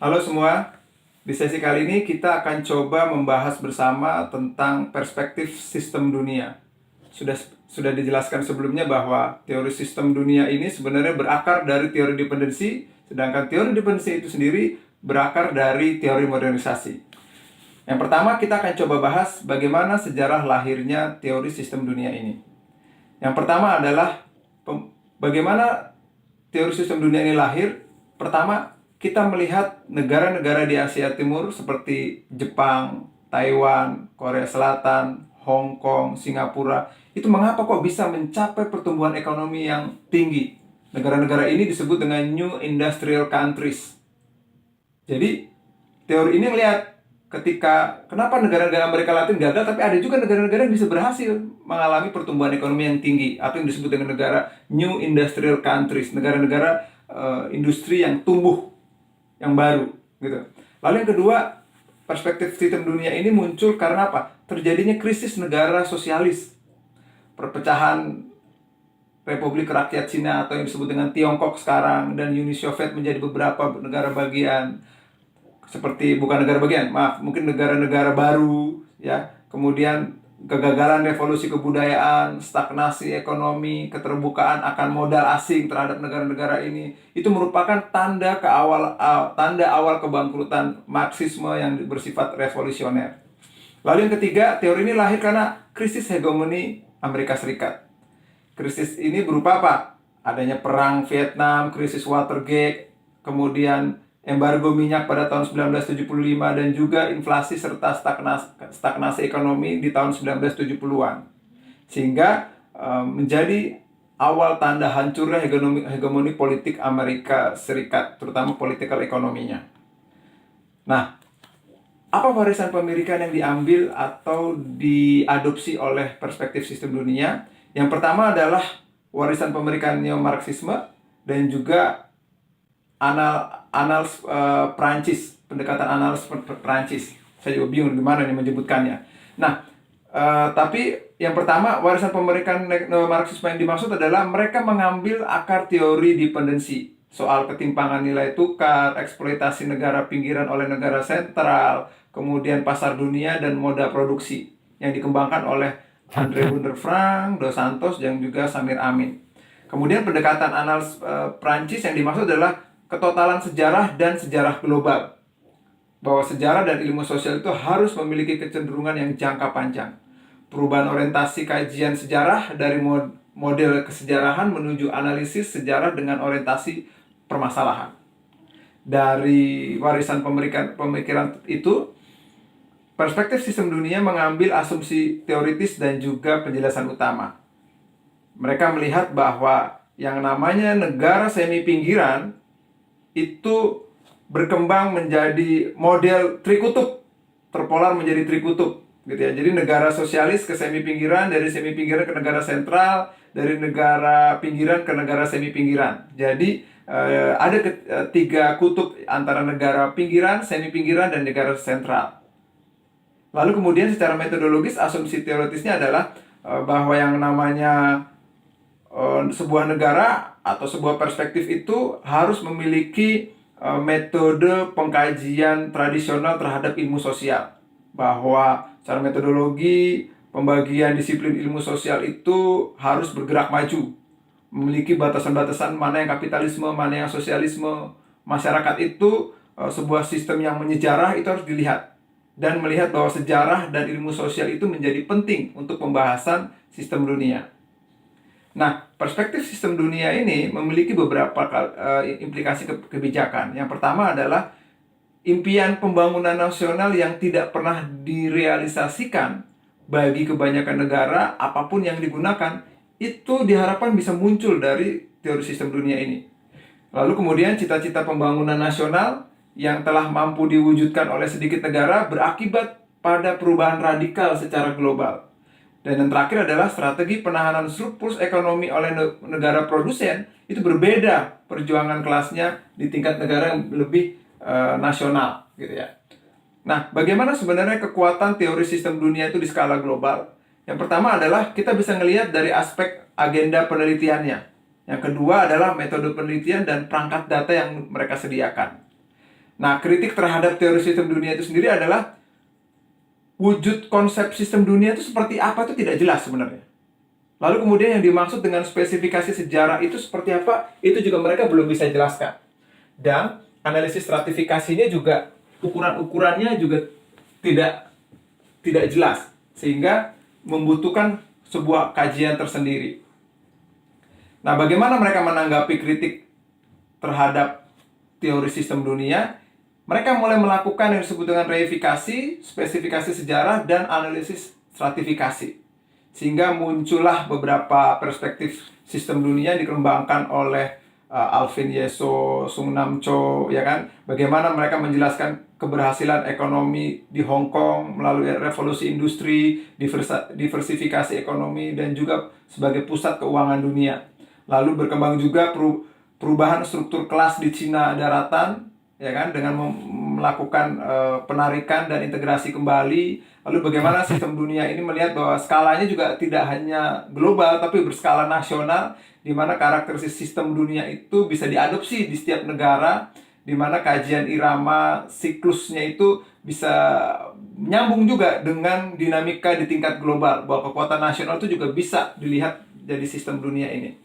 Halo semua, di sesi kali ini kita akan coba membahas bersama tentang perspektif sistem dunia. Sudah dijelaskan sebelumnya bahwa teori sistem dunia ini sebenarnya berakar dari teori dependensi, sedangkan teori dependensi itu sendiri berakar dari teori modernisasi. Yang pertama kita akan coba bahas bagaimana sejarah lahirnya teori sistem dunia ini. Yang pertama adalah bagaimana teori sistem dunia ini lahir. Pertama, kita melihat negara-negara di Asia Timur seperti Jepang, Taiwan, Korea Selatan, Hong Kong, Singapura, itu mengapa kok bisa mencapai pertumbuhan ekonomi yang tinggi? Negara-negara ini disebut dengan New Industrial Countries. Jadi, teori ini melihat kenapa negara-negara Amerika Latin gagal, tapi ada juga negara-negara yang bisa berhasil mengalami pertumbuhan ekonomi yang tinggi, atau yang disebut dengan negara New Industrial Countries, negara-negara industri yang tumbuh, yang baru, gitu. Lalu yang kedua, perspektif sistem dunia ini muncul karena apa? Terjadinya krisis negara sosialis, perpecahan Republik Rakyat Cina atau yang disebut dengan Tiongkok sekarang, dan Uni Soviet menjadi beberapa negara bagian, mungkin negara-negara baru, ya. Kemudian kegagalan revolusi kebudayaan, stagnasi ekonomi, keterbukaan akan modal asing terhadap negara-negara ini, itu merupakan tanda awal kebangkrutan Marxisme yang bersifat revolusioner. Lalu yang ketiga, teori ini lahir karena krisis hegemoni Amerika Serikat. Krisis ini berupa apa? Adanya perang Vietnam, krisis Watergate, kemudian embargo minyak pada tahun 1975, dan juga inflasi serta stagnasi ekonomi di tahun 1970-an. Sehingga menjadi awal tanda hancurnya hegemoni politik Amerika Serikat, terutama politikal ekonominya. Nah, apa warisan pemilikan yang diambil atau diadopsi oleh perspektif sistem dunia? Yang pertama adalah warisan pemilikan neo-Marxisme dan juga Prancis, pendekatan analis Prancis. Saya juga bingung gimana nih menyebutkannya. Nah, tapi yang pertama, warisan pemilikan neo-Marxisme yang dimaksud adalah mereka mengambil akar teori dependensi, soal ketimpangan nilai tukar, eksploitasi negara pinggiran oleh negara sentral, kemudian pasar dunia dan moda produksi yang dikembangkan oleh Andre Gunder Frank, Dos Santos, dan juga Samir Amin. Kemudian pendekatan analis Prancis yang dimaksud adalah ketotalan sejarah dan sejarah global, bahwa sejarah dan ilmu sosial itu harus memiliki kecenderungan yang jangka panjang. Perubahan orientasi kajian sejarah dari model kesejarahan menuju analisis sejarah dengan orientasi permasalahan. Dari warisan pemikiran itu, perspektif sistem dunia mengambil asumsi teoritis dan juga penjelasan utama. Mereka melihat bahwa yang namanya negara semi pinggiran itu berkembang menjadi model trikutub, terpolar menjadi trikutub, gitu ya. Jadi negara sosialis ke semi pinggiran, dari semi pinggiran ke negara sentral, dari negara pinggiran ke negara semi pinggiran. Jadi ada tiga kutub antara negara pinggiran, semi pinggiran, dan negara sentral. Lalu kemudian secara metodologis, asumsi teoritisnya adalah bahwa yang namanya sebuah negara atau sebuah perspektif itu harus memiliki metode pengkajian tradisional terhadap ilmu sosial, bahwa secara metodologi pembagian disiplin ilmu sosial itu harus bergerak maju, memiliki batasan-batasan mana yang kapitalisme, mana yang sosialisme. Masyarakat itu sebuah sistem yang menyejarah itu harus dilihat, dan melihat bahwa sejarah dan ilmu sosial itu menjadi penting untuk pembahasan sistem dunia. Nah, perspektif sistem dunia ini memiliki beberapa implikasi kebijakan. Yang pertama adalah impian pembangunan nasional yang tidak pernah direalisasikan bagi kebanyakan negara, apapun yang digunakan, itu diharapkan bisa muncul dari teori sistem dunia ini. Lalu kemudian cita-cita pembangunan nasional yang telah mampu diwujudkan oleh sedikit negara berakibat pada perubahan radikal secara global. Dan yang terakhir adalah strategi penahanan surplus ekonomi oleh negara produsen itu berbeda perjuangan kelasnya di tingkat negara yang lebih nasional, gitu ya. Nah, bagaimana sebenarnya kekuatan teori sistem dunia itu di skala global? Yang pertama adalah kita bisa melihat dari aspek agenda penelitiannya. Yang kedua adalah metode penelitian dan perangkat data yang mereka sediakan. Nah, kritik terhadap teori sistem dunia itu sendiri adalah wujud konsep sistem dunia itu seperti apa itu tidak jelas sebenarnya. Lalu kemudian yang dimaksud dengan spesifikasi sejarah itu seperti apa, itu juga mereka belum bisa jelaskan. Dan analisis stratifikasinya juga, ukuran-ukurannya juga tidak jelas, sehingga membutuhkan sebuah kajian tersendiri. Nah, bagaimana mereka menanggapi kritik terhadap teori sistem dunia? Mereka mulai melakukan yang disebut dengan reifikasi, spesifikasi sejarah, dan analisis stratifikasi. Sehingga muncullah beberapa perspektif sistem dunia dikembangkan oleh Alvin Yeso, Sung Nam Cho, ya kan? Bagaimana mereka menjelaskan keberhasilan ekonomi di Hong Kong melalui revolusi industri, diversifikasi ekonomi, dan juga sebagai pusat keuangan dunia. Lalu berkembang juga perubahan struktur kelas di Cina daratan, ya kan, dengan melakukan penarikan dan integrasi kembali. Lalu bagaimana sistem dunia ini melihat bahwa skalanya juga tidak hanya global tapi berskala nasional, di mana karakteristik sistem dunia itu bisa diadopsi di setiap negara, di mana kajian irama siklusnya itu bisa nyambung juga dengan dinamika di tingkat global, bahwa kekuatan nasional itu juga bisa dilihat dari sistem dunia ini.